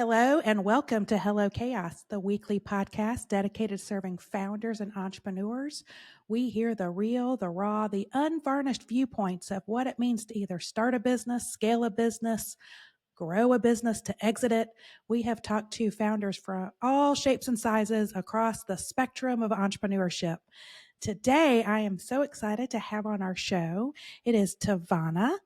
Hello, and welcome to Hello Chaos, the weekly podcast dedicated to serving founders and entrepreneurs. We hear the real, the raw, the unvarnished viewpoints of what it means to either start a business, scale a business, grow a business, to exit it. We have talked to founders from all shapes and sizes across the spectrum of entrepreneurship. Today, I am so excited to have on our show. It is Tavana,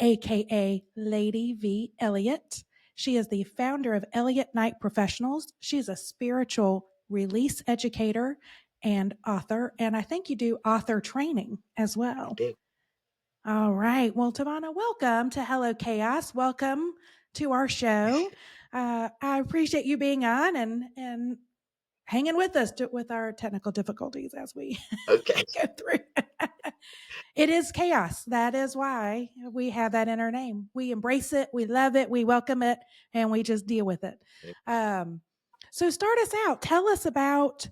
aka Lady V. Elliott. She is the founder of Elliott Night Professionals. She's a spiritual release educator and author, and I think you do author training as I well. do. All right. Well, Tavana, welcome to Hello Chaos. Welcome to our show. I appreciate you being on and hanging with us with our technical difficulties as we Okay. go through. It is chaos. That is why we have that in our name. We embrace it, we love it, we welcome it, and we just deal with it. Um, so, start us out. Tell us about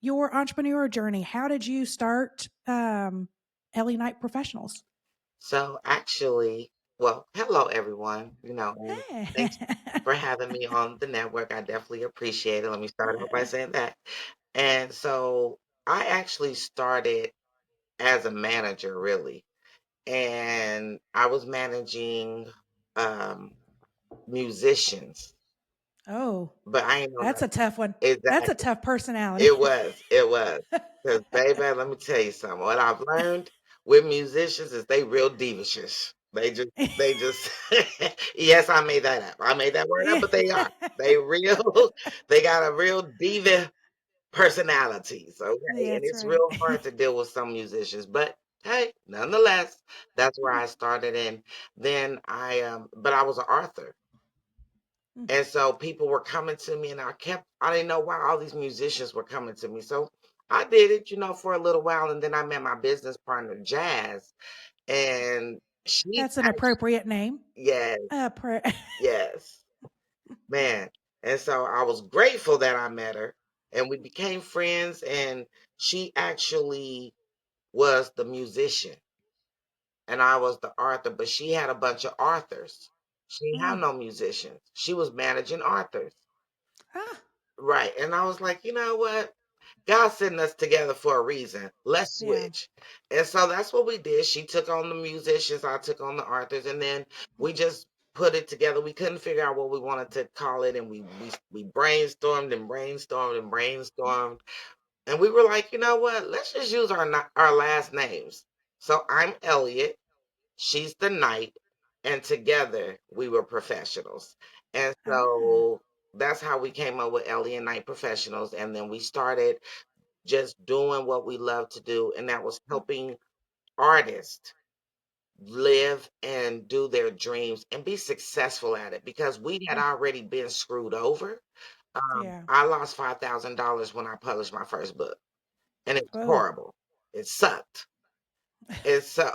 your entrepreneur journey. How did you start Ellie Night Professionals? So actually, well, hello everyone. And Hey. thanks for having me on the network. I definitely appreciate it. Let me start off by saying that. And so I actually started as a manager, really. And I was managing um musicians, Oh, but I ain't know that's that a tough one. That's a exactly. tough personality. It was. Because baby, let me tell you something. What I've learned with musicians is they real divicious. They just yes, I made that up. I made that word up, Yeah. but they are. They real they got a real diva personalities. Okay. And That's it's right. real hard to deal with some musicians. But hey, nonetheless, that's where I started. And then but I was an author. And so people were coming to me, and I didn't know why all these musicians were coming to me. So I did it, for a little while. And then I met my business partner, Jazz. And she, That's an appropriate name. yes, Appro- yes, man. And so I was grateful that I met her and we became friends. And she actually was the musician and I was the author, but she had a bunch of authors. She didn't have Mm. no musicians. She was managing authors. Ah, Right. And I was like, you know what? God's sending us together for a reason. Let's yeah. switch. And so that's what we did. She took on the musicians, I took on the authors, and then we just put it together. We couldn't figure out what we wanted to call it, and we brainstormed and brainstormed and brainstormed. And we were like, you know what? Let's just use our last names. So I'm Elliot. She's the knight, and together we were professionals. And Ah. so that's how we came up with Elliott Night Professionals. And then we started just doing what we love to do, and that was helping artists live and do their dreams and be successful at it because we had Mm. already been screwed over. Yeah. I lost $5,000 when I published my first book, and it's Oh, horrible. It sucked. And so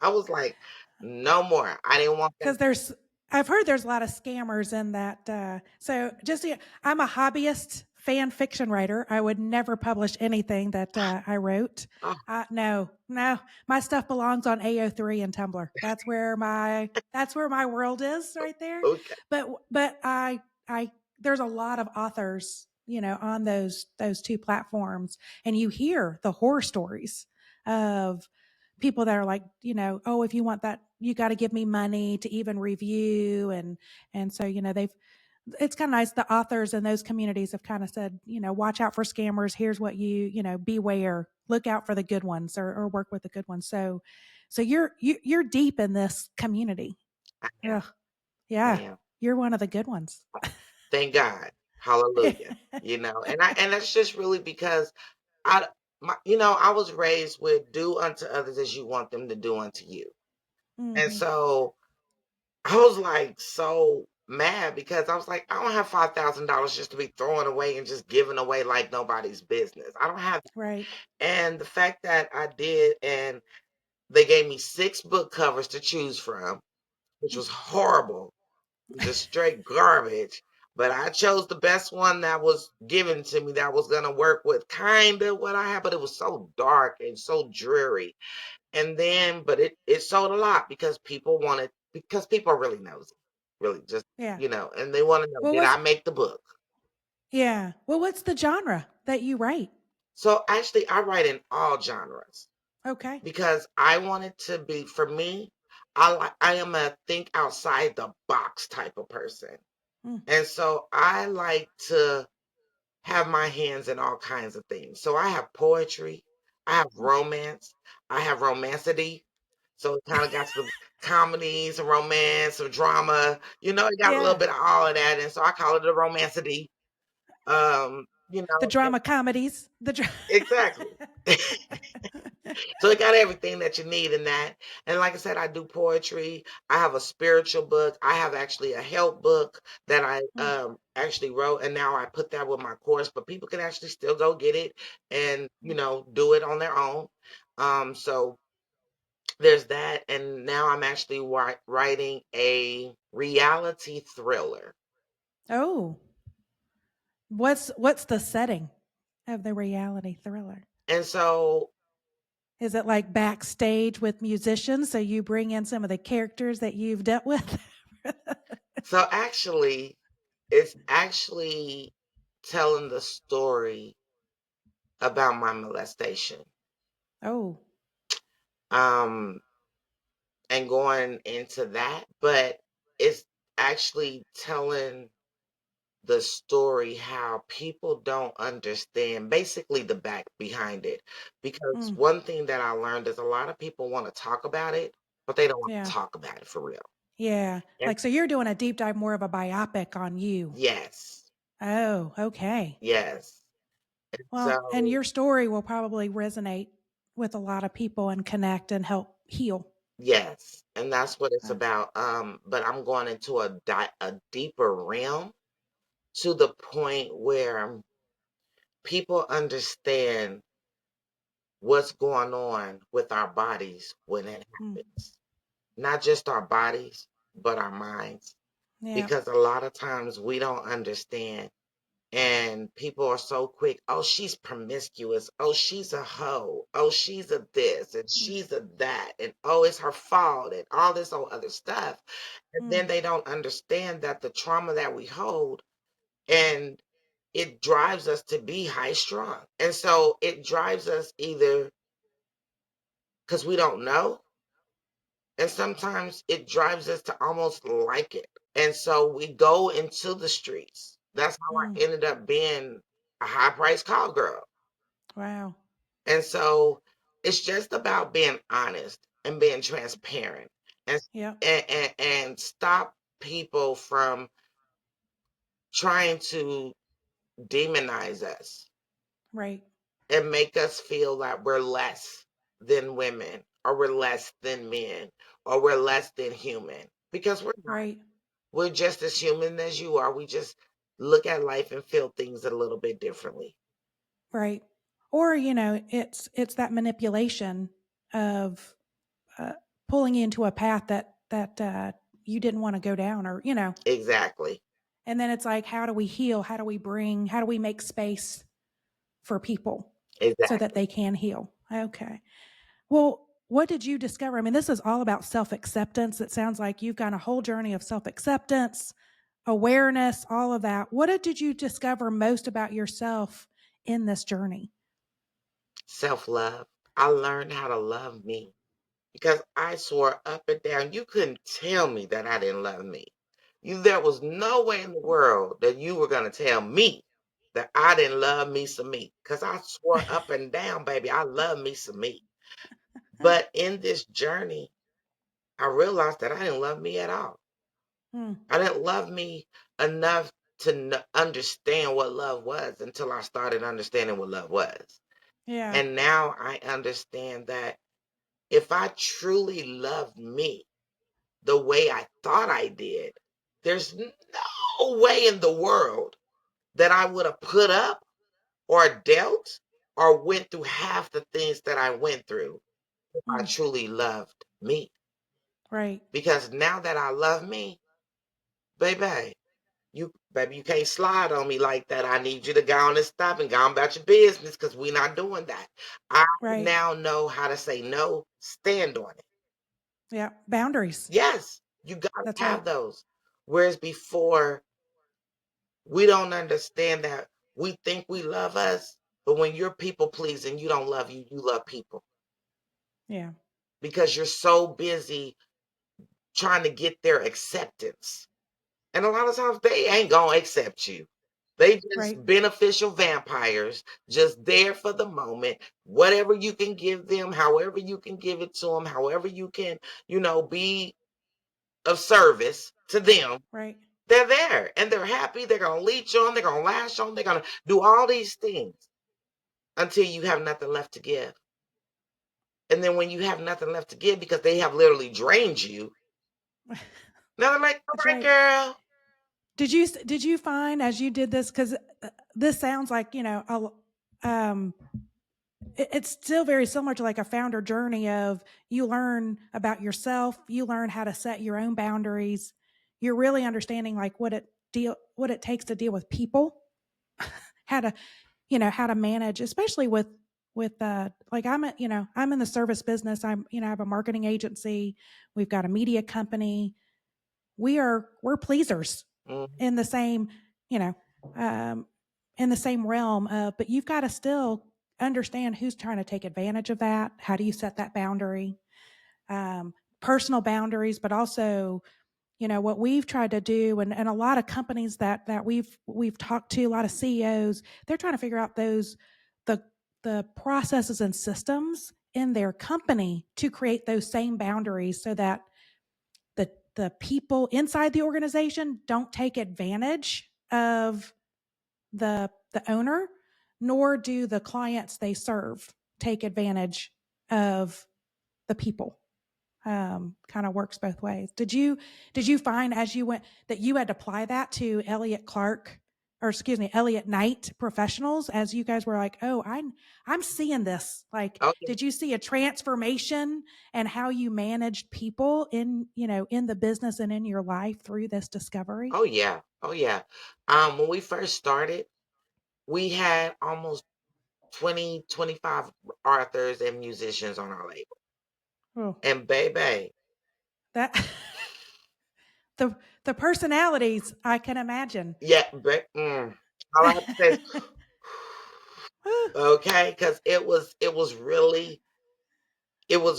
I was like, no more. I didn't want that. because I've heard there's a lot of scammers in that. I'm a hobbyist fan fiction writer. I would never publish anything that I wrote. Oh, No, my stuff belongs on AO3 and Tumblr. That's where my world is right there. okay. But there's a lot of authors, on those two platforms, and you hear the horror stories of people that are like, oh, if you want that, you got to give me money to even review. And so, it's kind of nice. The authors in those communities have kind of said, watch out for scammers. Here's what beware, look out for the good ones or work with the good ones. So you're deep in this community. I am. Ugh, I yeah. am. You're one of the good ones. Thank God. Hallelujah. And that's just really because I was raised with do unto others as you want them to do unto you. And Hmm. so I was like so mad because I was like, I don't have $5,000 just to be throwing away and just giving away like nobody's business. I don't have Right. and the fact that I did, and they gave me 6 book covers to choose from, which was horrible, just straight garbage. But I chose the best one that was given to me that was gonna work with kind of what I had, but it was so dark and so dreary. And then, but it sold a lot because people are really nosy. really, just, Yeah. and they wanna know, Well, did what's I make the book? yeah. Well, what's the genre that you write? So, actually, I write in all genres Okay. because I want it to be for me, I am a think outside the box type of person, Mm, and so I like to have my hands in all kinds of things. So I have poetry, I have mm. romance, I have romancity. So it kind of got some comedy, some romance, some drama. It got a little Yeah. bit of all of that. And so I call it a romancity. The And drama comedies. exactly. So it got everything that you need in that. And like I said, I do poetry. I have a spiritual book. I have actually a help book that I Mm, actually wrote, and now I put that with my course. But people can actually still go get it and mm. do it on their own. So there's that, and now I'm actually writing a reality thriller. Oh, what's the setting of the reality thriller? And so, Is it like backstage with musicians? So you bring in some of the characters that you've dealt with? actually, it's actually telling the story about my molestation. Oh, Um, and going into that, but it's actually telling the story how people don't understand basically the back behind it. Because mm, one thing that I learned is a lot of people want to talk about it, but they don't want to yeah. talk about it for real. Yeah. And Like, so you're doing a deep dive, more of a biopic on you. yes, Oh, okay. yes. And Well, and so, your story will probably resonate with a lot of people and connect and help heal. yes, and that's what it's Uh, about. But I'm going into a deeper realm to the point where people understand what's going on with our bodies when it mm, happens. Not just our bodies, but our minds. yeah. Because a lot of times we don't understand. And people are so quick, oh, she's promiscuous. Oh, she's a hoe. Oh, she's a this and Mm, she's a that. And oh, it's her fault and all this old other stuff. And mm, then they don't understand that the trauma that we hold and it drives us to be high strung. And so it drives us either because we don't know. And sometimes it drives us to almost like it. And so we go into the streets. That's how mm. I ended up being a high price call girl. Wow. And so it's just about being honest and being transparent and Yep. and stop people from trying to demonize us Right. and make us feel like we're less than women or we're less than men or we're less than human because we're not. Right. We're just as human as you are. We just look at life and feel things a little bit differently. Right. Or, it's that manipulation of uh, pulling you into a path that you didn't want to go down, or. Exactly. And then it's like, how do we heal? How do we make space for people so that Exactly. they can heal? Okay. Well, what did you discover? I mean, this is all about self acceptance. It sounds like you've got a whole journey of self acceptance, awareness, all of that. What did you discover most about yourself in this journey? Self love. I learned how to love me because I swore up and down you couldn't tell me that I didn't love me. There was no way in the world that you were going to tell me that I didn't love me some me because I swore up and down, baby, I love me some me. But in this journey, I realized that I didn't love me at all. Hmm. I didn't love me enough to understand what love was until I started understanding what love was. Yeah. And now I understand that if I truly loved me the way I thought I did, there's no way in the world that I would have put up or dealt or went through half the things that I went through if I Hmm. truly loved me. Right. Because now that I love me, baby, you can't slide on me like that. I need you to go on and stop and go on about your business because we're not doing that. I Right. now know how to say no, stand on it. Yeah. Boundaries. Yes, you gotta That's right. have those. Whereas before, we don't understand that we think we love us, but when you're people pleasing, you don't love you, you love people Yeah. because you're so busy trying to get their acceptance. And a lot of times they ain't gonna accept you. They Right. just beneficial vampires, just there for the moment. Whatever you can give them, however you can give it to them, however you can, be of service to them, Right. they're there and they're happy. They're gonna leech on, they're gonna lash on, they're gonna do all these things until you have nothing left to give. And then when you have nothing left to give because they have literally drained you, now they're like, all That's right, right. girl. Did you find as you did this, because this sounds like, it's still very similar to like a founder journey of you learn about yourself, you learn how to set your own boundaries, you're really understanding like what it takes to deal with people, how to how to manage, especially with like I'm in the service business. I have a marketing agency, we've got a media company, we're pleasers Mhm. in the same, you know, um, in the same realm of, but you've got to still understand who's trying to take advantage of that. How do you set that boundary? Personal boundaries, but also, what we've tried to do, and a lot of companies that we've talked to, a lot of CEOs, they're trying to figure out the the processes and systems in their company to create those same boundaries so that the people inside the organization don't take advantage of the owner, nor do the clients they serve take advantage of the people. Kind of works both ways. Did you find as you went that you had to apply that to Elliott Night Professionals, as you guys were like, oh, I'm seeing this. Like, Okay. did you see a transformation and how you managed people in the business and in your life through this discovery? Oh yeah. Oh yeah. When we first started, we had almost 20, 25 authors and musicians on our label. Oh, And baby, that the the personalities I can imagine. yeah, all I have to say is okay, because it was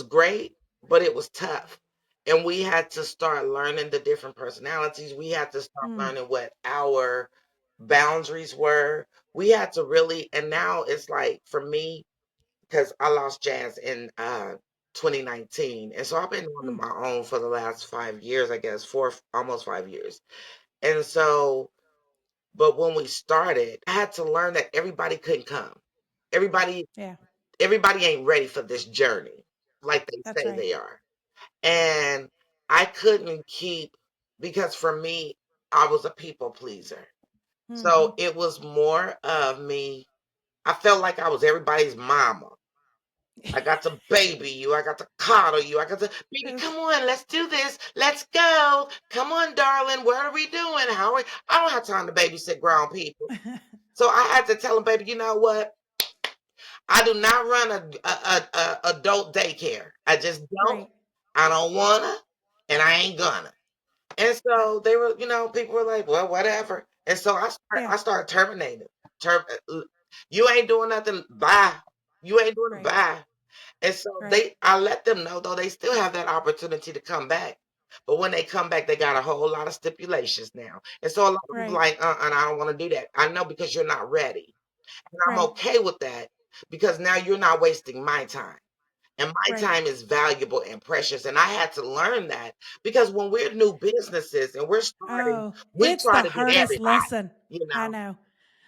great, but it was tough. And we had to start learning the different personalities. We had to start Mm, learning what our boundaries were. We had to really, and now it's like for me, because I lost Jazz in 2019. And so I've been on mm, my own for the last 5 years, I guess, almost 5 years. And so, but when we started, I had to learn that everybody couldn't come. Everybody, yeah, everybody ain't ready for this journey like they that's say right. they are. And I couldn't keep, because for me, I was a people pleaser. Hmm. So it was more of me. I felt like I was everybody's mama. I got to baby you. I got to coddle you. I got to, baby, come on, let's do this. Let's go. Come on, darling. What are we doing? How are we? I don't have time to babysit grown people. So I had to tell them, baby, you know what? I do not run a adult daycare. I just don't. Right. I don't wanna, and I ain't gonna. And Uh, so they were, people were like, well, whatever. And so yeah. I started terminating. You ain't doing nothing. Bye. You ain't doing it. Right. Bye. And so Right. I let them know, though they still have that opportunity to come back. But when they come back, they got a whole lot of stipulations now. And so a lot of people Right. like, and I don't want to do that. I know because you're not ready. And I'm Right. okay with that because now you're not wasting my time. And my Right. time is valuable and precious. And I had to learn that because when we're new businesses and we're starting, Oh, we it's try the to get hardest everybody, lesson. you I know? know.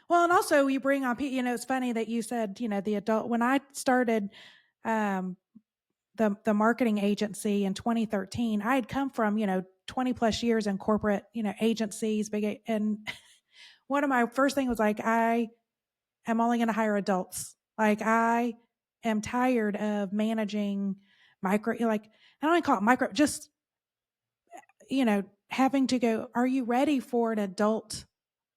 Well, and also you bring on people. It's funny that you said, the adult. When I started um, the marketing agency in 2013, I had come from 20 plus years in corporate agencies, and one of my first thing was like, I am only going to hire adults. Like I am tired of managing micro. Like I don't even call it micro. Just having to go. Are you ready for an adult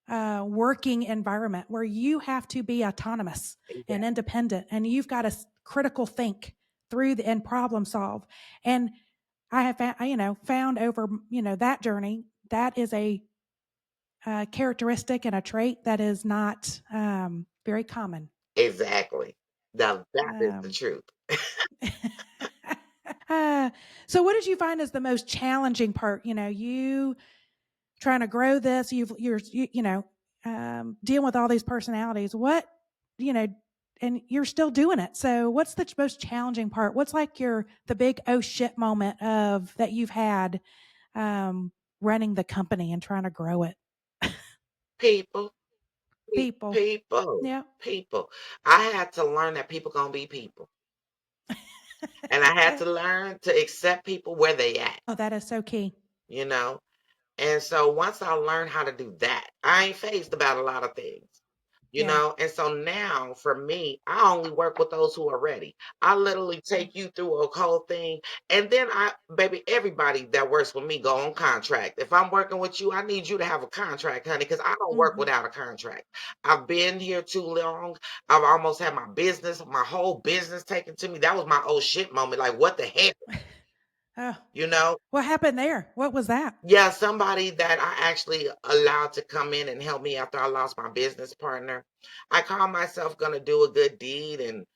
working environment where you have to be autonomous Yeah. and independent, and you've got to critical think through and problem solve. And I have found over that journey that is a characteristic and a trait that is not very common. Exactly. Now that is the Um, truth. uh, so, what did you find as the most challenging part? You trying to grow this, dealing with all these personalities. What, you know, and you're still doing it. So, what's the most challenging part? What's like the big oh shit moment of that you've had um, running the company and trying to grow it? People, People. people, Yeah. people. I had to learn that people gonna be people. And I had to learn to accept people where they at, Oh, that is so key. you know? And so once I learned how to do that, I ain't phased about a lot of things. Yeah. And so now for me, I only work with those who are ready. I literally take you through a whole thing. And then baby, everybody that works with me go on contract. If I'm working with you, I need you to have a contract, honey, because I don't work Mm-hmm. without a contract. I've been here too long. I've almost had my whole business taken to me. That was my oh shit moment. Like, what the hell? Oh, You know? what happened there? What was that? Yeah, somebody that I actually allowed to come in and help me after I lost my business partner. I call myself gonna do a good deed and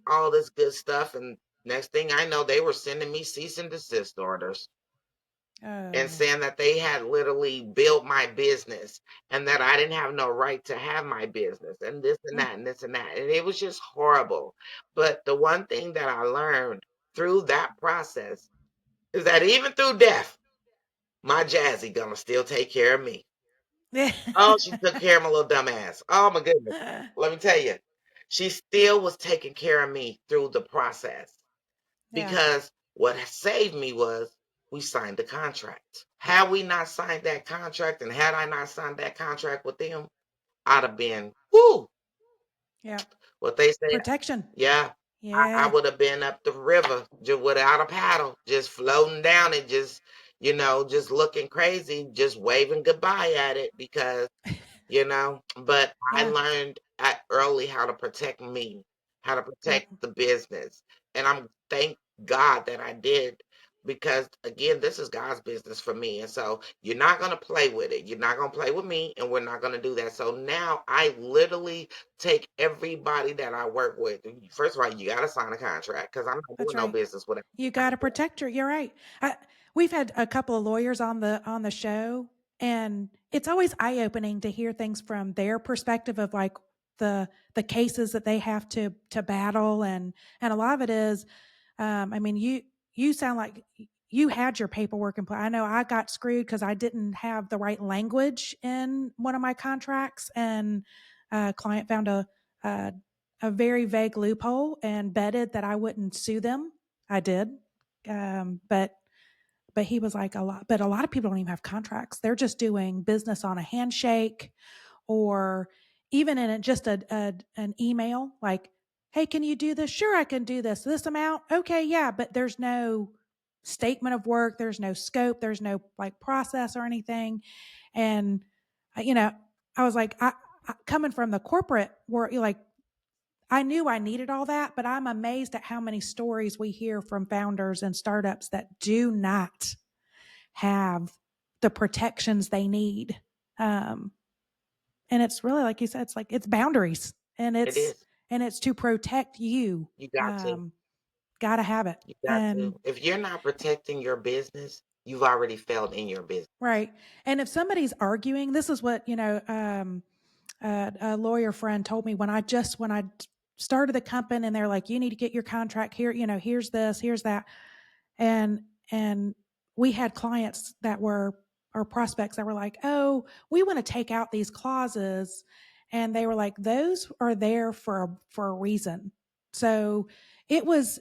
all this good stuff. And next thing I know, they were sending me cease and desist orders and Oh, saying that they had literally built my business and that I didn't have no right to have my business and this and mm, that and this and that. And it was just horrible. But the one thing that I learned through that process is that even through death, my Jazzy gonna still take care of me. yeah. Oh, she took care of my little dumb ass. Oh my goodness. Let me tell you, she still was taking care of me through the process Yeah, because what saved me was we signed the contract. Had we not signed that contract and had I not signed that contract with them, I'd have been, whoo, yeah. what they say. Protection. Yeah, I Yeah, would have been up the river just without a paddle, just floating down it, just looking crazy, just waving goodbye at it but I yeah. learned early how to protect me, how to Yep, protect the business. And I'm thank God that I did because again, this is God's business for me. And so you're not going to play with it. You're not going to play with me and we're not going to do that. So now I literally take everybody that I work with. First of all, you got to sign a contract because I'm not that's doing no right. business without You a got to contract. protect her. You're right. We've had a couple of lawyers on the show, and it's always eye opening to hear things from their perspective of like the cases that they have to battle, and a lot of it is, I mean, you sound like you had your paperwork in place. I know I got screwed because I didn't have the right language in one of my contracts, and a client found a a very vague loophole and betted that I wouldn't sue them. I did, but he was like a lot of people don't even have contracts. They're just doing business on a handshake or even in just an email like, hey, can you do this? Sure, I can do this amount. Okay, yeah, but there's no statement of work, there's no scope, there's no like process or anything. And you know, I was like, coming from the corporate world, like I knew I needed all that, but I'm amazed at how many stories we hear from founders and startups that do not have the protections they need. Um, and it's really like you said, it's like it's boundaries, and It it's is. and it's to protect you. You got to. Um, Got to have it. You got And to. If you're not protecting your business, you've already failed in your business. right. And if somebody's arguing, this is what a lawyer friend told me when I started the company, and they're like, you need to get your contract here. Here's this, here's that, and we had clients that were or prospects that were like, oh, we want to take out these clauses, and they were like, those are there for a reason. So it was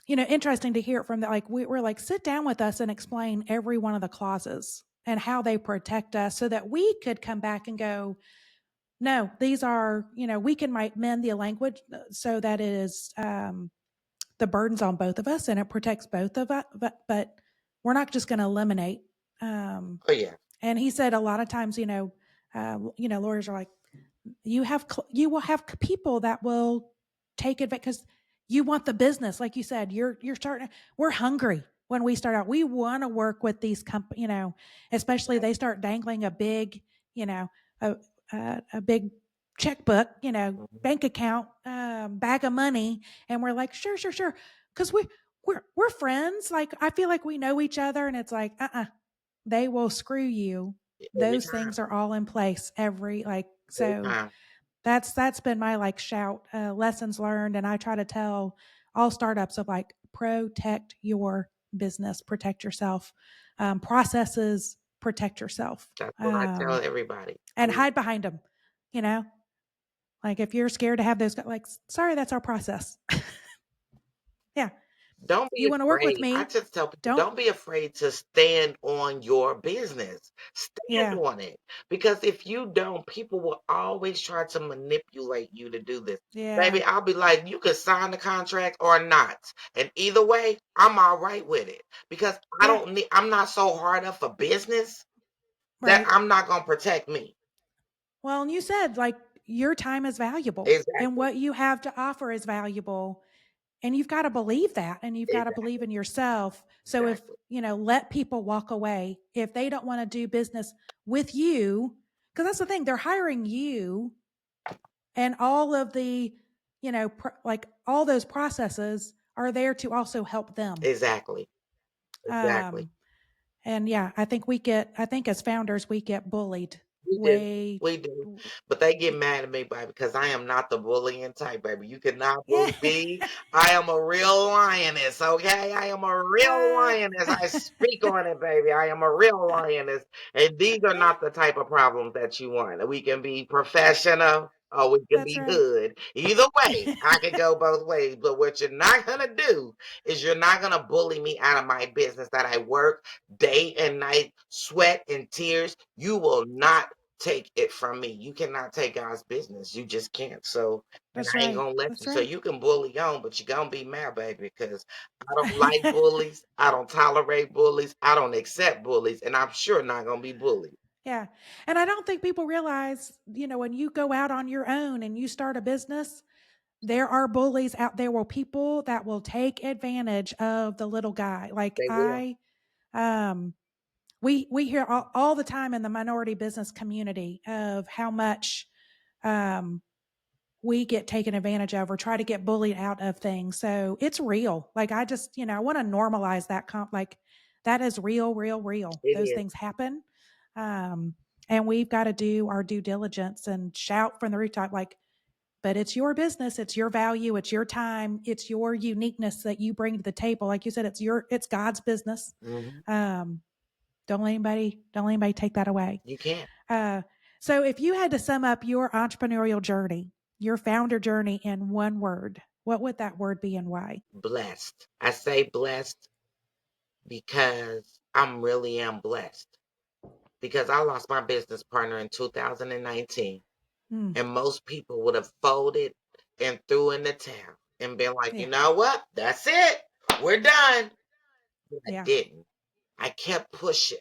interesting to hear it from that. Like we're like, sit down with us and explain every one of the clauses and how they protect us so that we could come back and go, no, these are, we can mend the language so that it is the burden's on both of us and it protects both of us, but we're not just going to eliminate. Um, Oh yeah. and he said a lot of times, lawyers are like, you will have people that will take advantage because you want the business, like you said, you're starting. We're hungry. when we start out. We want to work with these companies, especially they start dangling a big, a, a big checkbook, Mhm. bank account, bag of money, and we're like, sure, sure, sure, because we're friends. Like I feel like we know each other, and it's like, they will screw you. Every Those time, things are all in place every like every so. time. That's been my like shout lessons learned, and I try to tell all startups of like protect your business, protect yourself, processes, protect yourself, That's what I tell everybody. and hide behind them. You know, like if you're scared to have those, like, sorry, that's our process. Yeah, Don't you be want to work with afraid. I me? just tell people, Don't. don't be afraid to stand on your business. Stand Yeah, on it. Because if you don't, people will always try to manipulate you to do this. yeah, Baby, I'll be like, you can sign the contract or not. And either way, I'm all right with it. Because yeah, I'm not so hard up for business that right. I'm not gonna protect me. Well, and you said like your time is valuable, and Exactly. what you have to offer is valuable. And you've got to believe that, and you've got to believe Exactly. in yourself. So if, Exactly. let people walk away if they don't want to do business with you, because that's the thing, they're hiring you, and all of the, like all those processes are there to also help them. Exactly. Exactly. Um, and yeah, I think as founders, we get bullied We do. way. We do. But they get mad at me, baby, because I am not the bullying type, baby. You cannot Yeah. bully me. I am a real lioness, okay? I am a real uh, lioness. I speak on it, baby. I am a real lioness. And these are yeah, not the type of problems that you want. We can be professional or we can that's be right. good. Either way, I can go both ways. But what you're not going to do is you're not going to bully me out of my business that I work day and night, sweat and tears. You will that's not take it from me. You cannot take God's business. You just can't. So, and that's I ain't right. gonna let That's you. So right. you can bully on, but you're gonna be mad, baby, because I don't like bullies. I don't tolerate bullies. I don't accept bullies, and I'm sure not gonna be bullied. Yeah. And I don't think people realize, when you go out on your own and you start a business, there are bullies out there, will people that will take advantage of the little guy. Like They will. um we hear all the time in the minority business community of how much um we get taken advantage of or try to get bullied out of things. So it's real. Like I just, I want to normalize that like that is real, real, real. It Those is. things happen. Um, and we've got to do our due diligence and shout from the rooftop, like, but it's your business, it's your value, it's your time, it's your uniqueness that you bring to the table. Like you said, it's God's business. Hmm. Um, don't let anybody take that away. You can't. Uh, so if you had to sum up your entrepreneurial journey, your founder journey in one word, what would that word be and why? Blessed. I say blessed because I'm really am blessed. Because I lost my business partner in 2019. Mm, And most people would have folded and threw in the towel and been like, you yeah, know what? That's it. We're done. But I yeah, didn't. I kept pushing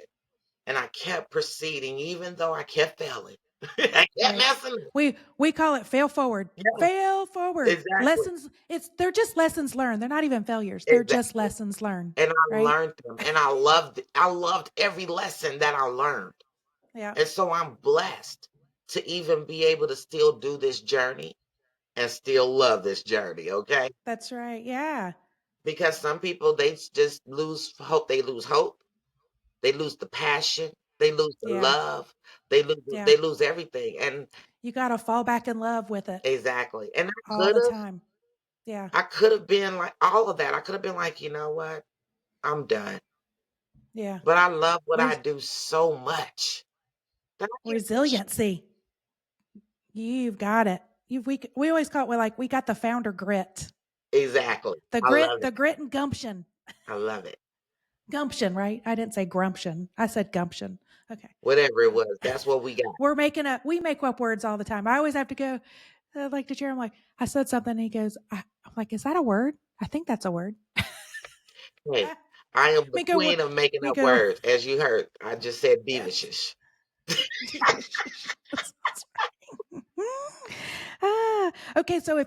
and I kept proceeding, even though I kept failing. I kept right. messing up. We call it fail forward. Yeah, Fail forward. exactly. Lessons. They're just lessons learned. They're not even failures. They're just Exactly. lessons learned. And I Right. learned them and I loved it. I loved every lesson that I learned. Yeah. And so I'm blessed to even be able to still do this journey and still love this journey. Okay. That's right. Yeah. Because some people just lose hope. They lose hope. They lose the passion. They lose the Yeah. love. Yeah. They lose everything. And You got to fall back in love with it exactly. And all the time. Yeah. I could have been like all of that. I could have been like, you know what? I'm done. Yeah. But I love what I Res- do so much that I can't push. resiliency. You've got it. We always call it, we're like, we got the founder grit. Exactly. The I love grit, it. the grit and gumption. I love it. Gumption, right? I didn't say grumption. I said gumption. Okay. Whatever it was, that's what we got. We make up words all the time. I always have to go, like to Jerry, I'm like, I said something and he goes, I'm like, is that a word? I think that's a word. Hey, I I am the me go, queen of making me up go, words. As you heard, I just said yes. beavishes. That's right. okay. So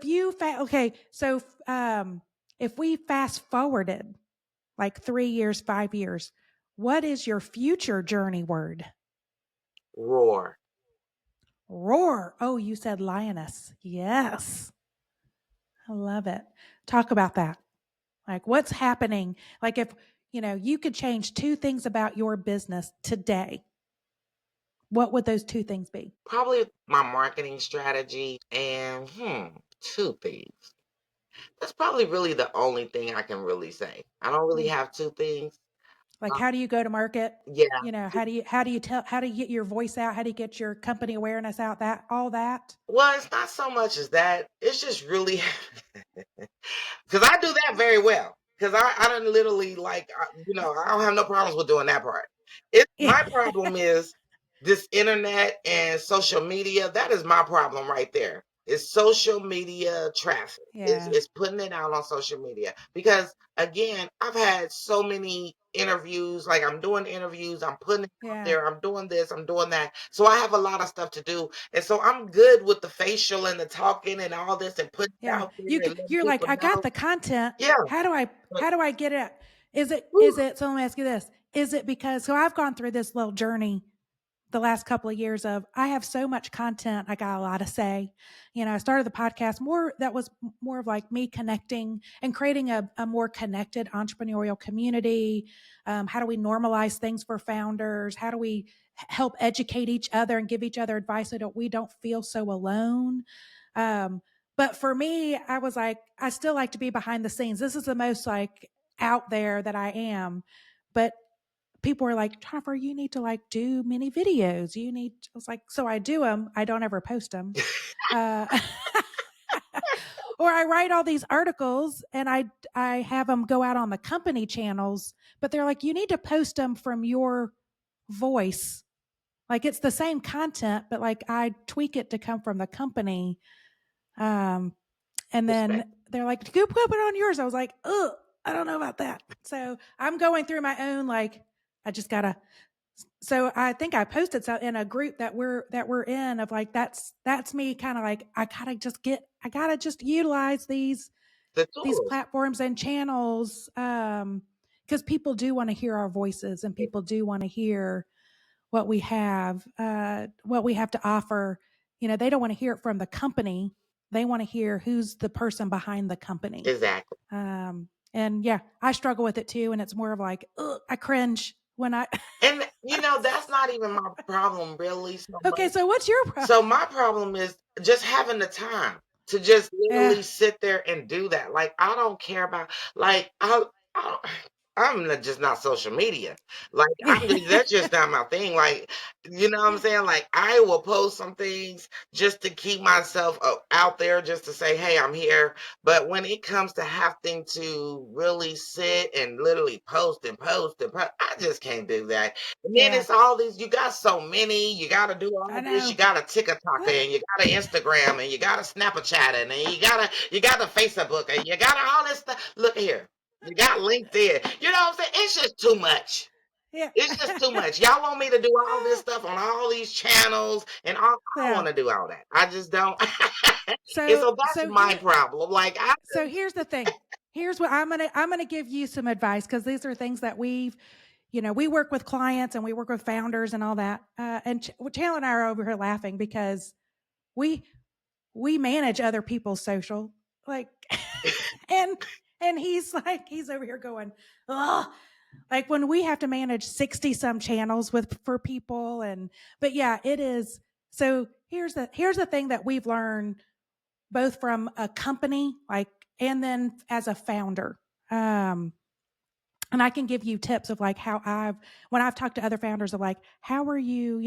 if we fast forwarded, like 3 years, 5 years, what is your future journey word? Roar. Roar. Oh, you said lioness. Yes. I love it. Talk about that. Like what's happening? Like if, you could change 2 things about your business today, what would those 2 things be? Probably my marketing strategy and two things. That's probably really the only thing I can really say. I don't really Mm. have two things. Like Uh, how do you go to market? yeah. How do you get your voice out? How do you get your company awareness out? That all that? Well, it's not so much as that. It's just really because I do that very well. Because I don't literally I don't have no problems with doing that part. My problem is this internet and social media. That is my problem right there. It's social media traffic. Yeah. It's putting it out on social media because again, I've had so many interviews. Like I'm doing interviews, I'm putting it out Yeah. there, I'm doing this, I'm doing that. So I have a lot of stuff to do, and so I'm good with the facial and the talking and all this and putting it Yeah. out there and letting You're like, people I got know. the content. Yeah, but How do I get it? whew, So let me ask you this. Is it because so I've gone through this little journey the last couple of years of I have so much content, I got a lot to say. I started the podcast more that was more of like me connecting and creating a more connected entrepreneurial community. How do we normalize things for founders? How do we help educate each other and give each other advice so that we don't feel so alone? Um, but for me, I was like, I still like to be behind the scenes. This is the most like out there that I am. But people were like, Jennifer, you need to like do mini videos. I was like, so I do them. I don't ever post them. Uh, or I write all these articles and I have them go out on the company channels, but they're like, you need to post them from your voice. Like it's the same content, but like I tweak it to come from the company. Um, and respect. then they're like, go put it on yours. I was like, oh, I don't know about that. So I'm going through my own, like, I just gotta. So I think I posted so in a group that we're in of like that's me kind of like I gotta just utilize The these tools. platforms and channels because people do want to hear our voices and people do want to hear what we have to offer. They don't want to hear it from the company. They want to hear who's the person behind the company. Exactly. And yeah, I struggle with it too. And it's more of like, ugh, I cringe when I. And that's not even my problem really so Okay, much. so what's your problem? So my problem is just having the time to just Yeah, literally sit there and do that. Like I don't care about I I'm just not social media. Like that's just not my thing. Like you know what I'm saying? Like I will post some things just to keep myself out there, just to say, hey, I'm here. But when it comes to having to really sit and literally post and post and post, I just can't do that. And then yeah, it's all these, you got so many, you got to do I all this, you know. got a TikTok and you got a Instagram and you got a Snapchat and you got a Facebook and you got all this stuff. Look here, you got LinkedIn. You know what I'm saying? It's just too much. Yeah, It's just too much. Y'all want me to do all this stuff on all these channels and all. I don't yeah. want to do all that. I just don't. And So so that's so my here problem. Like I, so here's the thing. Here's what I'm gonna give you some advice because these are things that we work with clients and we work with founders and all that. And Chandler and I are over here laughing because we we manage other people's social, like, and he's over here going, oh, like when we have to manage 60 some channels for people. And but yeah, it is. So here's the thing that we've learned both from a company, like, and then as a founder. um and I can give you tips of like how when I've talked to other founders of like, how are you,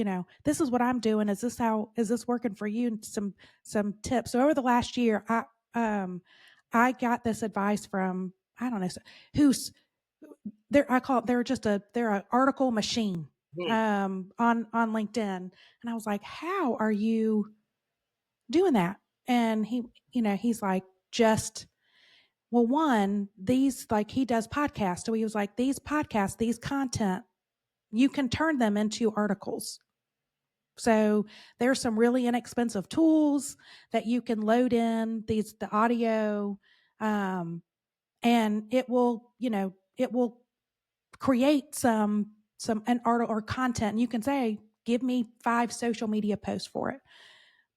this is what I'm doing. Is this working for you? And some tips. So over the last year, I got this advice from, I don't know, who's there. I call it, they're an article machine, hmm, on LinkedIn. And I was like, how are you doing that? And he's like, just, well, one, these, like, he does podcasts. So he was like, these podcasts, these content, you can turn them into articles. So there's some really inexpensive tools that you can load in the audio, and it will create an article or content, and you can say, give me 5 social media posts for it.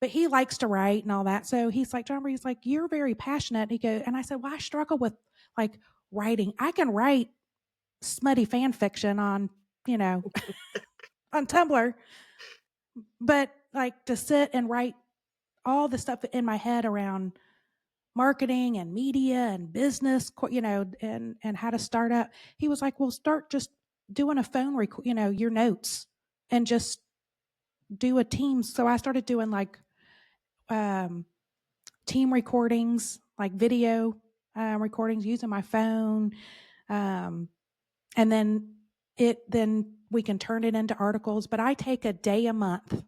But he likes to write and all that. So he's like, John, he's like, you're very passionate. He goes, and I said, well, I struggle with like writing. I can write smutty fan fiction on, on Tumblr, but like to sit and write all the stuff in my head around marketing and media and business, and how to start up. He was like, well, start just doing a phone record, your notes, and just do a team. So I started doing like um, team recordings, like video recordings using my phone. Um, and then we can turn it into articles. But I take a day a month.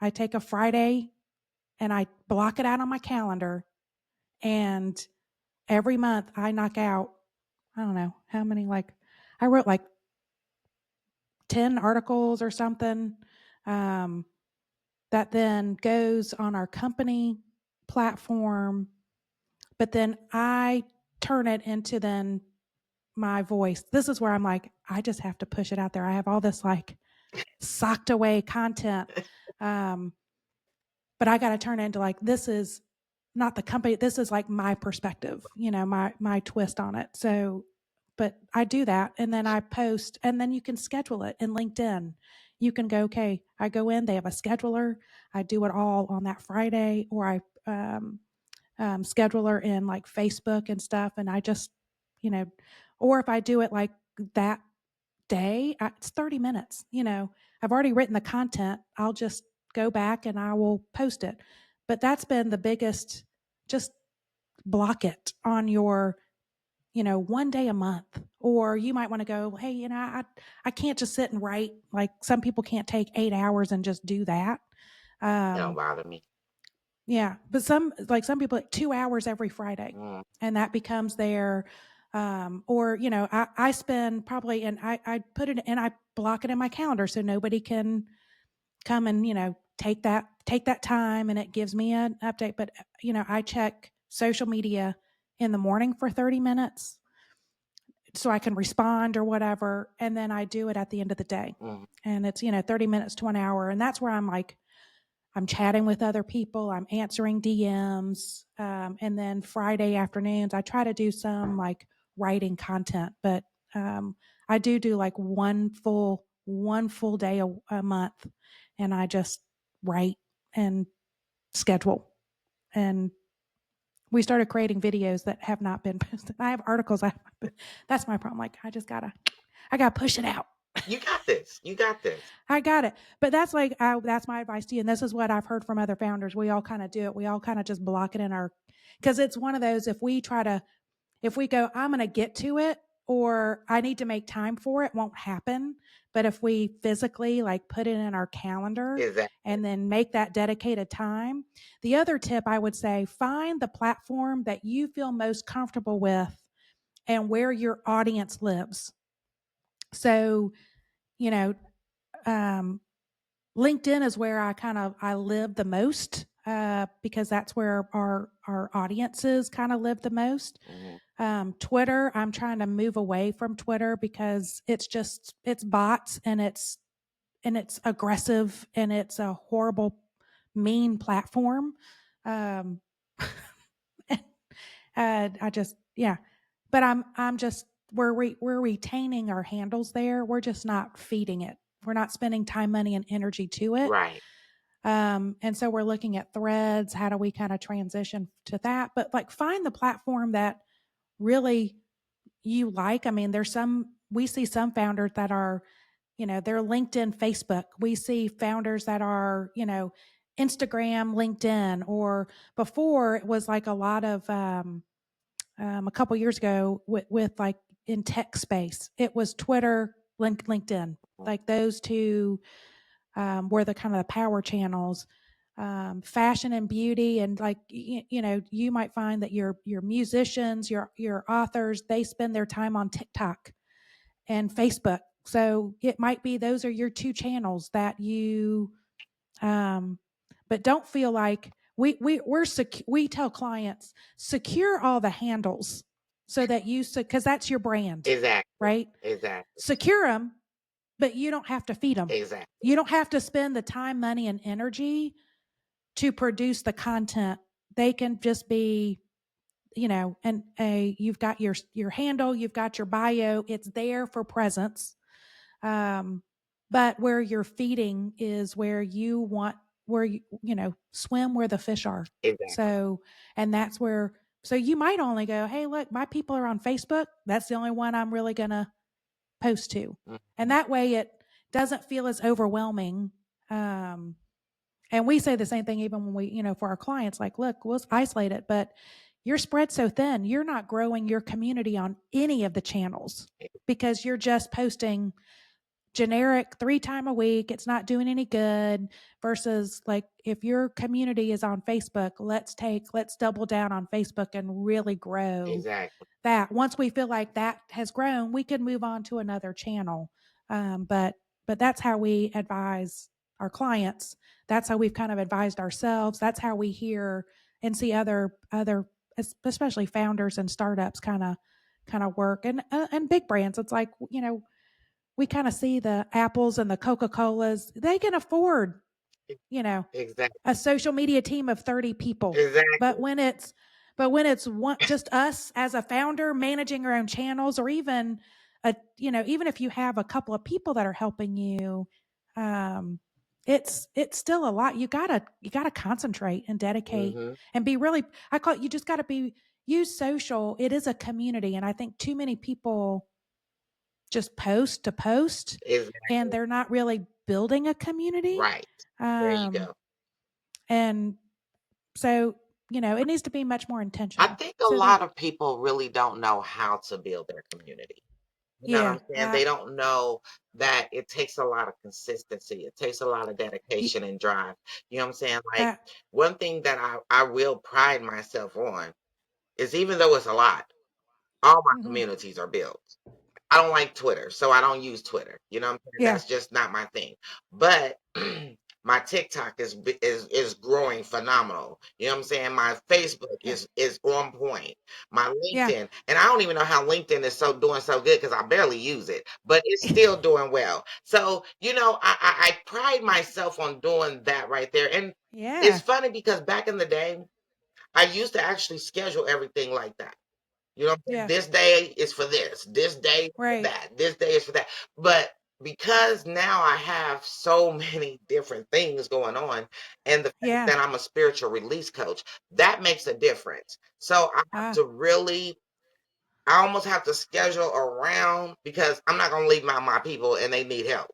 I take a Friday and I block it out on my calendar. And every month I knock out, I don't know how many, like I wrote like 10 articles or something, that then goes on our company platform. But then I turn it into then my voice. This is where I'm like, I just have to push it out there. I have all this like socked away content. Um, but I got to turn it into like, this is not the company. This is like my perspective, my twist on it. So, but I do that and then I post, and then you can schedule it in LinkedIn. You can go, okay, I go in, they have a scheduler. I do it all on that Friday, or I scheduler in like Facebook and stuff. And I just, or if I do it like that day, it's 30 minutes. I've already written the content. I'll just go back and I will post it. But that's been the biggest, just block it on your, one day a month. Or you might want to go, hey, I can't just sit and write. Like some people can't take 8 hours and just do that. Don't Um, bother me. yeah, but some people, like 2 hours every Friday, Mm. and that becomes their, or I spend probably, and I put it and I block it in my calendar so nobody can come and take that time, and it gives me an update. But I check social media in the morning for 30 minutes so I can respond or whatever, and then I do it at the end of the day, and it's 30 minutes to an hour, and that's where I'm like, I'm chatting with other people, I'm answering DMs, and then Friday afternoons, I try to do some like writing content, but I do like one full day a month, and I just write and schedule. And we started creating videos that have not been posted. I have articles. That's my problem. Like I gotta push it out. You got this. You got this. I got it. But that's that's my advice to you. And this is what I've heard from other founders. We all kind of do it. We all kind of just block it in because it's one of those, if we go, I'm going to get to it, or I need to make time for it, won't happen. But if we physically like put it in our calendar Exactly. and then make that dedicated time. The other tip I would say, find the platform that you feel most comfortable with and where your audience lives. So, you know, um, LinkedIn is where I live the most, because that's where our audiences kind of live the most. Twitter, I'm trying to move away from Twitter because it's bots, and it's aggressive, and it's a horrible, mean platform. Um, I just, yeah, but I'm just, we're retaining our handles there. We're just not feeding it. We're not spending time, money, and energy to it. Right. And so we're looking at threads. How do we kind of transition to that? But like, find the platform that really you like. I mean, we see some founders that are, they're LinkedIn, Facebook. We see founders that are, Instagram, LinkedIn, or before it was like a lot of, a couple years ago with like in tech space, it was Twitter, LinkedIn, like those two were the kind of the power channels. Fashion and beauty, and like you might find that your musicians, your authors, they spend their time on TikTok and Facebook. So it might be those are your two channels that you. But don't feel like we tell clients, secure all the handles. so that you, because that's your brand, Exactly. right? Exactly. Secure them, but you don't have to feed them. Exactly. You don't have to spend the time, money, and energy to produce the content. They can just be, and you've got your handle, you've got your bio, it's there for presence. Um, but where you're feeding is where you want, where swim where the fish are. Exactly. So, and that's where, so you might only go, hey, look, my people are on Facebook. That's the only one I'm really going to post to. And Mhm. that way it doesn't feel as overwhelming. Um, and we say the same thing even when we, for our clients, like, look, we'll isolate it, but you're spread so thin, you're not growing your community on any of the channels because you're just posting generic 3 time a week. It's not doing any good versus like if your community is on Facebook, let's double down on Facebook and really grow Exactly. that. Once we feel like that has grown, we can move on to another channel. But that's how we advise our clients. That's how we've kind of advised ourselves. That's how we hear and see other, especially founders and startups, kind of work and big brands. It's like we kind of see the Apples and the Coca Colas. They can afford you know Exactly. a social media team of 30 people. But Exactly. when it's one, just us as a founder managing our own channels, or even even if you have a couple of people that are helping you, um, it's still a lot. You gotta concentrate and dedicate Hmm. and be really. I call it. You just gotta be use social. It is a community, and I think too many people just post to post, and Exactly. they're not really building a community. Right. There you Um, go. and so, it needs to be much more I intentional. think a So that, lot of people really don't know how to build their community. You know what yeah, I'm saying? They don't know that it takes a lot of consistency. It takes a lot of y- dedication and drive. You know what I'm saying? Like uh, one thing that I will pride myself on is even though it's a lot, all my mhm, communities are built. I don't like Twitter, so I don't use Twitter. You know what I'm saying? yeah, That's just not my thing. But my TikTok is growing phenomenal. You know what I'm saying? My Facebook yeah, is on point. My yeah, LinkedIn, and I don't even know how LinkedIn is so doing so good because I barely use it, but it's still doing well. So, I pride myself on doing that right there. And it's yeah, funny because back in the day, I used to actually schedule everything like that. You know what I'm saying? yeah, This day is for this day is for right, that, this day is for that. But because now I have so many different things going on, and the fact yeah, that I'm a spiritual release coach, that makes a difference. So I have ah, to really, I almost have to schedule around because I'm not gonna leave my people and they need help.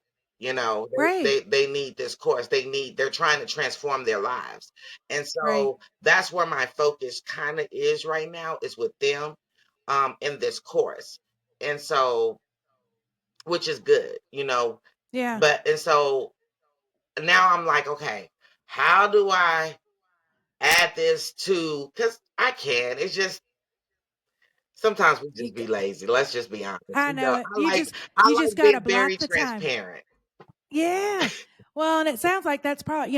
right, They need this course. They're trying to transform their lives. And right, so that's where my focus kind of is right now, is with them in this course. And so, which is good. yeah. But and so now I'm like, okay, how do I add this to, because I can. It's just sometimes we You, just be lazy. Let's just be honest. I know it. I You like just I you just like got to being very block the time. transparent. Yeah. Well, and it sounds like that's probably,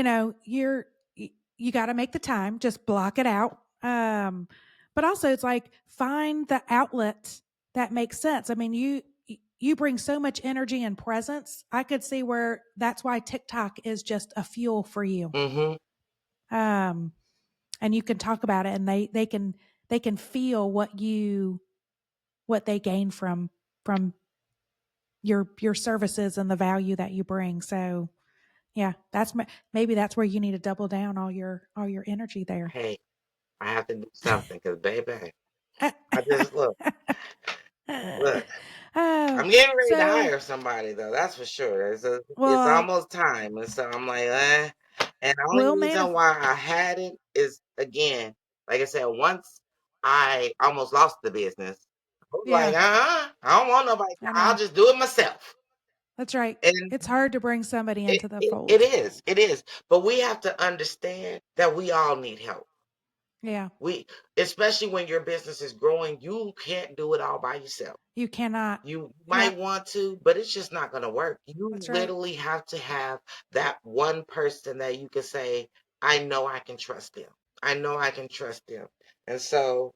you got to make the time, just block it out. But also it's like find the outlet that makes sense. I mean, you bring so much energy and presence. I could see where that's why TikTok is just a fuel for you. Hmm. Um, and you can talk about it, and they can feel what they gain from your services and the value that you bring. So, yeah, maybe that's where you need to double down all your energy there. Hey, I have to do something because, baby, I just look. Oh, I'm getting ready to so hire somebody though. That's for sure. It's well, almost time, and so I'm like, And the only we'll reason why I had it is, again, like I said, once I almost lost the business, I was like, yeah, I don't want nobody. I I'll know. just do it myself. That's right. And It's hard to bring somebody it, into the it, it fold. is, it is. But we have to understand that we all need help. Yeah, We, especially when your business is growing, you can't do it all by yourself. you cannot. You Yep, might want to, but it's just not going to work. You that's right. literally have to have that one person that you can say, I know I can trust them. I know I can trust them. And so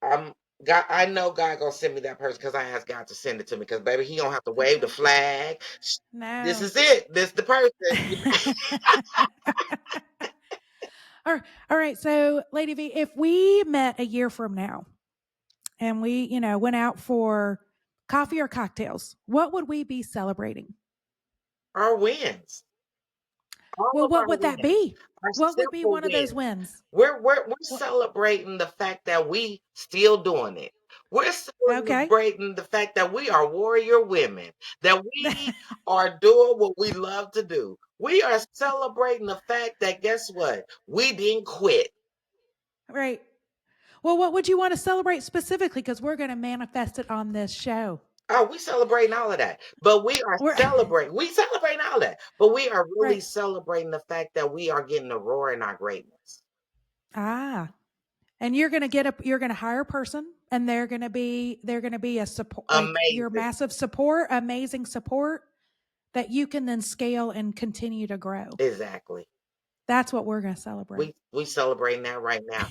I'm God, I know God gonna send me that person because I asked God to send it to me. Because baby, He gonna have to That's wave the right. flag. This No. is it. This the person. All right. So, Lady V, if we met a year from now and we, went out for coffee or cocktails, what would we be celebrating? Our wins, all Well, of what our would that wins, be? our What would be simple one of those wins. wins? We're What? celebrating the fact that we still doing it. We're Okay. celebrating the fact that we are warrior women, that we are doing what we love to do. We are celebrating the fact that guess what? We didn't quit. Right. Well, what would you want to celebrate specifically? Because we're going to manifest it on this show. Oh, we celebrating all of that. But we are We're celebrating. We celebrating all that. But we are really right. celebrating the fact that we are getting a roar in our greatness. Ah, and you're going to hire a person, and they're going to be a support, like your Amazing. massive support, amazing support that you can then scale and continue to grow. Exactly. That's what we're going to celebrate. We celebrating that right now.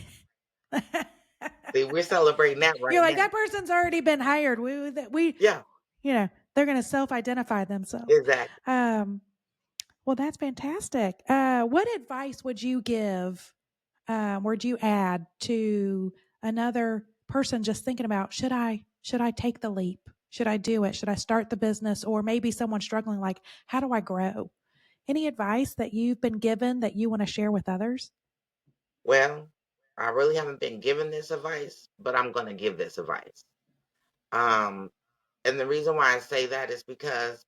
See, we're celebrating that right You're like, now. that person's already been hired. Yeah, They're going to self-identify themselves. exactly. Um, well, that's fantastic. What advice would you add to another person just thinking about, should I take the leap? Should I do it? Should I start the business? Or maybe someone struggling, like, how do I grow? Any advice that you've been given that you want to share with others? Well, I really haven't been given this advice, but I'm going to give this advice. Um, and the reason why I say that is because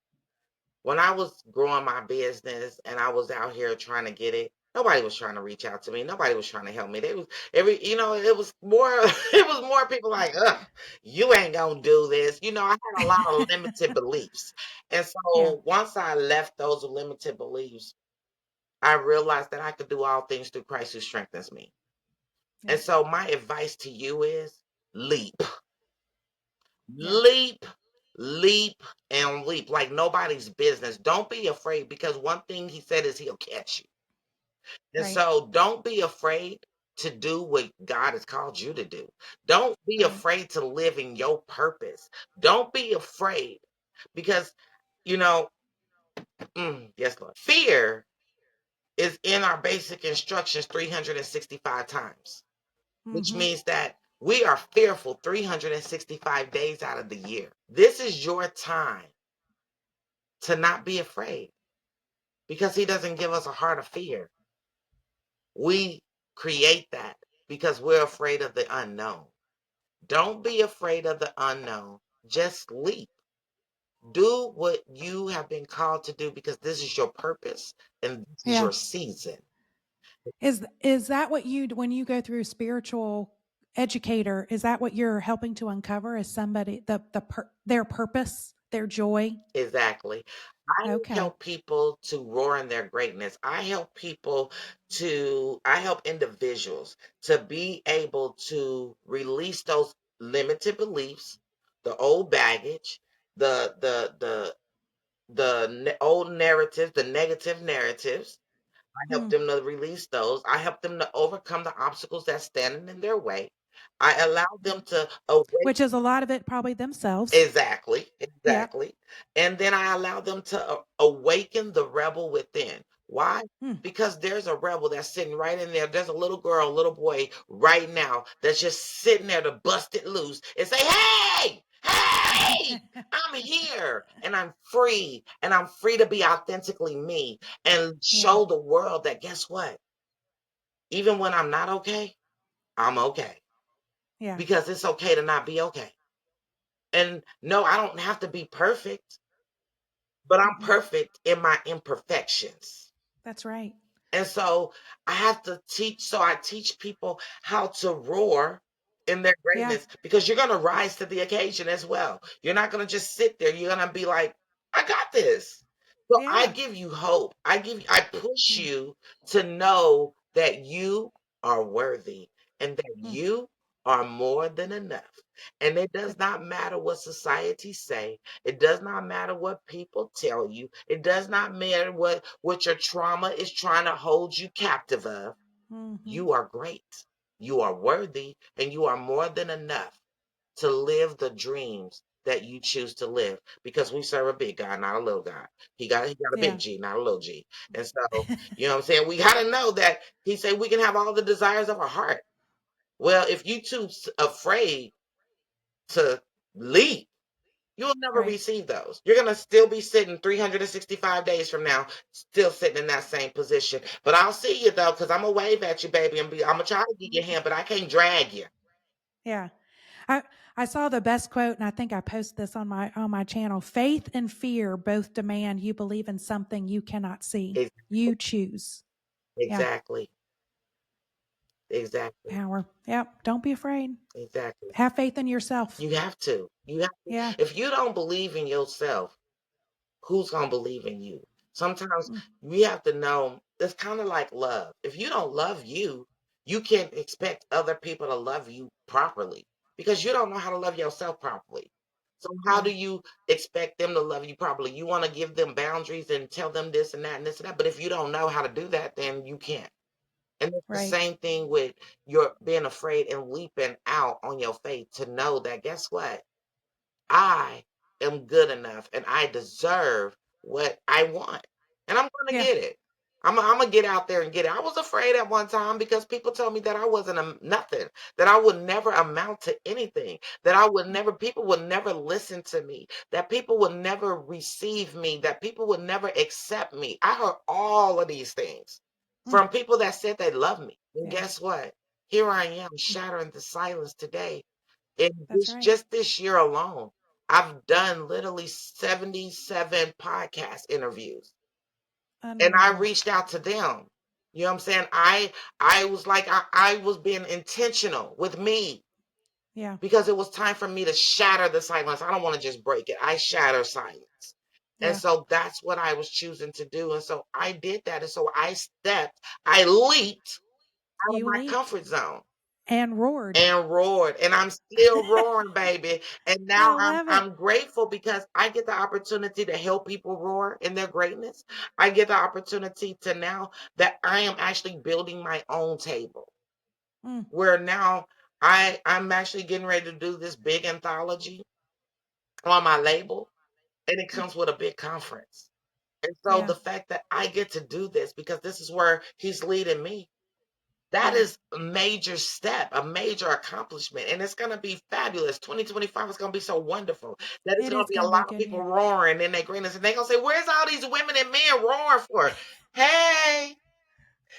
when I was growing my business and I was out here trying to get it, nobody was trying to reach out to me. Nobody was trying to help me. They was it was more it was more people like, ugh, you ain't gonna do this. I had a lot of limited beliefs. And Yeah. so once I left those limited beliefs, I realized that I could do all things through Christ who strengthens me. Yeah. And so my advice to you is leap. Yeah. Leap, leap, and leap like nobody's business. Don't be afraid because one thing he said is he'll catch you. And Right. so don't be afraid to do what God has called you to do. Don't be Right. afraid to live in your purpose. Don't be afraid because, you know, yes, Lord. Fear is in our basic instructions 365 times, which Mm-hmm. means that we are fearful 365 days out of the year. This is your time to not be afraid because he doesn't give us a heart of fear. We create that because we're afraid of the unknown. Don't be afraid of the unknown. Just leap. Do what you have been called to do because this is your purpose and this is Yeah. your season. Is that what you, when you go through spiritual educator, is that what you're helping to uncover as somebody, their purpose, their joy? Exactly. I Okay. help people to roar in their greatness. I help individuals to be able to release those limited beliefs, the old baggage, the old narratives, the negative narratives. I help Hmm. them to release those. I help them to overcome the obstacles that's standing in their way. I allow them to awake. Which is a lot of it probably themselves. Exactly, Yep. exactly. And then I allow them to awaken the rebel within. Why? Hmm. Because there's a rebel that's sitting right in there. There's a little girl, little boy right now that's just sitting there to bust it loose and say, hey, hey, I'm here and I'm free to be authentically me and Yeah. show the world that guess what? Even when I'm not okay, I'm okay Yeah. because it's okay to not be okay. And no, I don't have to be perfect, but I'm Mm-mm. perfect in my imperfections. That's right. And so I have to teach. So I teach people how to roar in their Yeah. greatness because you're going to rise to the occasion as well. You're not going to just sit there. You're going to be like, I got this. So I Yeah. give you hope. I push Mm. you to know that you are worthy and that Mm. you are more than enough. And it does That, not matter what society say. It does not matter what people tell you. It does not matter what your trauma is trying to hold you captive of. mm-hmm. You are great. You are worthy and you are more than enough. to live the dreams that you choose to live, because we serve a big God, not a little God. He got a Yeah. big G, not a little G. And so, you know what I'm saying? We got to know that he said we can have all the desires of our heart. Well, if you too afraid to leap, you'll never Right. receive those. You're going to still be sitting 365 days from now, still sitting in that same position. But I'll see you though, because I'm going to wave at you, baby, and I'm going to try to give you a hand, but I can't drag you. Yeah. I I saw the best quote, and I think I posted this on my channel. Faith and fear both demand you believe in something you cannot see. Ex- You choose. Yeah. Exactly. Exactly. Power. Yep. Don't be afraid. Exactly. Have faith in yourself. You have to. You have to. Yeah. If you don't believe in yourself, who's gonna believe in you? Sometimes Mm, we have to know it's kind of like love. If you don't love you, you can't expect other people to love you properly because you don't know how to love yourself properly. So how yeah. do you expect them to love you properly? You want to give them boundaries and tell them this and that and this and that, but if you don't know how to do that, then you can't. And it's the Right. same thing with your being afraid and leaping out on your faith to know that guess what? I am good enough and I deserve what I want. And I'm going to Yeah. get it. I'm going to get out there and get it. I was afraid at one time because people told me that I wasn't nothing, that I would never amount to anything, that I would never, people would never listen to me, that people would never receive me, that people would never accept me. I heard all of these things Mm, from people that said they love me. And yeah. guess what? Here I am Mm, shattering the silence today in that's this right. just this year alone, I've done literally 77 podcast interviews. And I Unbelievable. reached out to them. You know what I'm saying? I was like I was being intentional with me Yeah. because it was time for me to shatter the silence. I don't want to just break it. I shatter silence. And Yeah. so that's what I was choosing to do. And so I did that. And so I leaped out of You my leaped comfort zone and roared. and roared, and I'm still roaring, baby. And now I I'm love it. I'm grateful because I get the opportunity to help people roar in their greatness. I get the opportunity to now that I am actually building my own table Mm, where now I'm actually getting ready to do this big anthology on my label, and it mm, comes with a big conference. And so yeah. the fact that I get to do this because this is where he's leading me. That Yeah. is a major step, a major accomplishment, and it's gonna be fabulous. 2025 is gonna be so wonderful that it's It gonna is be a going to be a lot of good people year. roaring in their greatness, and they're gonna say, "Where's all these women and men roaring for?" Hey,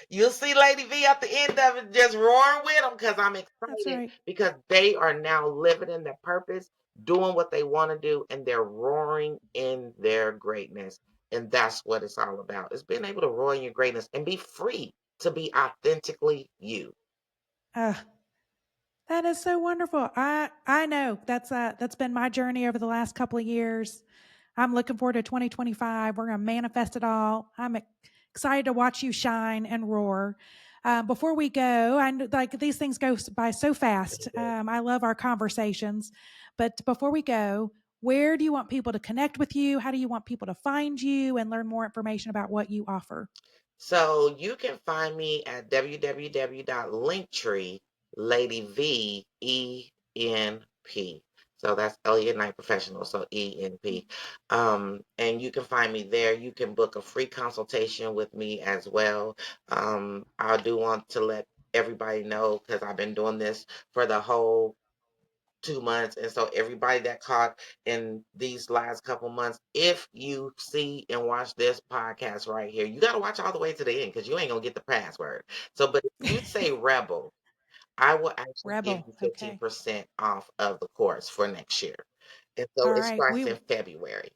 you'll see Lady V at the end of it just roaring with them because I'm That's excited right. because they are now living in their purpose, doing what they want to do, and they're roaring in their greatness. And that's what it's all about. It's being able to roar in your greatness and be free to be authentically you. Uh, that is so wonderful. I know that's been my journey over the last couple of years. I'm looking forward to 2025. We're going to manifest it all. I'm excited to watch you shine and roar. Before we go, like these things go by so fast. I love our conversations, but before we go, where do you want people to connect with you? How do you want people to find you and learn more information about what you offer? So you can find me at www.linktree Lady VENP. So that's Elliott Night Professionals, so ENP. And you can find me there. You can book a free consultation with me as well. I do want to let everybody know because I've been doing this for the whole 2 months. And so everybody that caught in these last couple months, if you see and watch this podcast right here, you got to watch all the way to the end because you ain't gonna get the password. So, but if you say rebel, I will actually give Rebel. you Okay. 15% off of the course for next year. And so All it right. starts in February.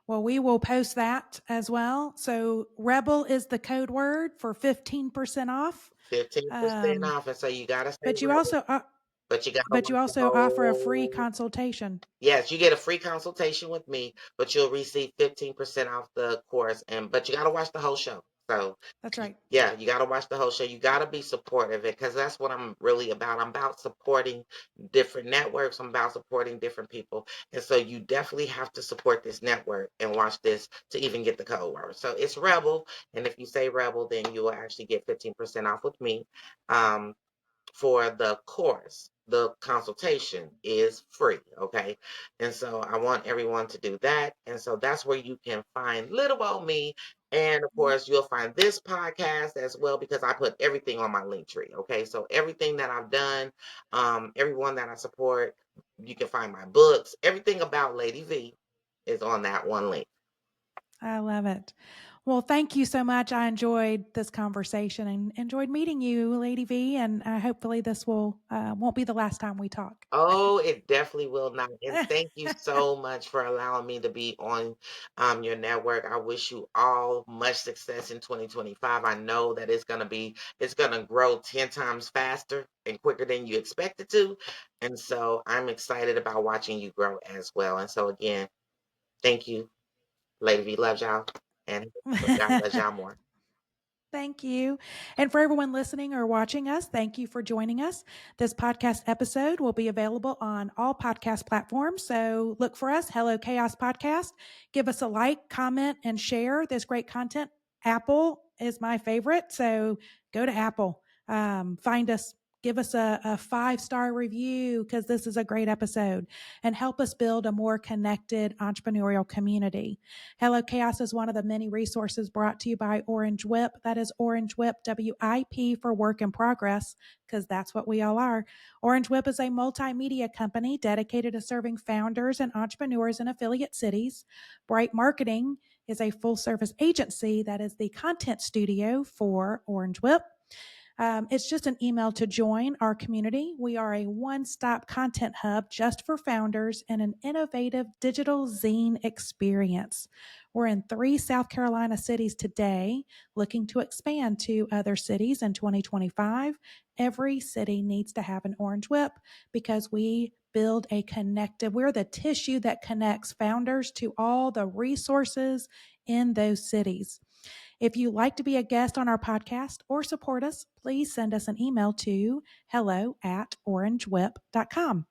Well, we will post that as well. So Rebel is the code word for 15% off. 15% Um, off. And so you gotta say but you rebel, also uh, but you gotta but you watch the also offer a free whole. consultation. Yes, you get a free consultation with me, but you'll receive 15% off the course. And but you gotta watch the whole show. So That's right. yeah, you gotta watch the whole show. You gotta be supportive because that's what I'm really about. I'm about supporting different networks. I'm about supporting different people. And so you definitely have to support this network and watch this to even get the code word. So it's Rebel. And if you say Rebel, then you will actually get 15% off with me. Um, for the course. the consultation is free. Okay. And so I want everyone to do that. And so that's where you can find little old me. And of course, you'll find this podcast as well because I put everything on my link tree. Okay. So everything that I've done, everyone that I support, you can find my books, everything about Lady V is on that one link. I love it. Well, thank you so much. I enjoyed this conversation and enjoyed meeting you, Lady V. And hopefully, this will won't be the last time we talk. Oh, it definitely will not. And thank you so much for allowing me to be on your network. I wish you all much success in 2025. I know that it's gonna grow 10 times faster and quicker than you expected to. And so I'm excited about watching you grow as well. And so again, thank you. Lady V loves y'all. And God loves y'all more. Thank you. And for everyone listening or watching us, thank you for joining us. This podcast episode will be available on all podcast platforms. So look for us, Hello Chaos Podcast. Give us a like, comment, and share this great content. Apple is my favorite. So go to Apple, find us. Give us a 5-star review because this is a great episode and help us build a more connected entrepreneurial community. Hello Chaos is one of the many resources brought to you by Orange Whip. That is Orange Whip, WIP for work in progress, because that's what we all are. Orange Whip is a multimedia company dedicated to serving founders and entrepreneurs in affiliate cities. Bright Marketing is a full service agency that is the content studio for Orange Whip. It's just an email to join our community. We are a one-stop content hub just for founders and an innovative digital zine experience. We're in 3 South Carolina cities today, looking to expand to other cities in 2025. Every city needs to have an Orange Whip because we're the tissue that connects founders to all the resources in those cities. If you'd like to be a guest on our podcast or support us, please send us an email to hello@orangewhip.com.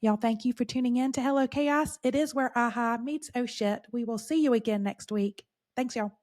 Y'all, thank you for tuning in to Hello Chaos. It is where aha meets oh shit. We will see you again next week. Thanks, y'all.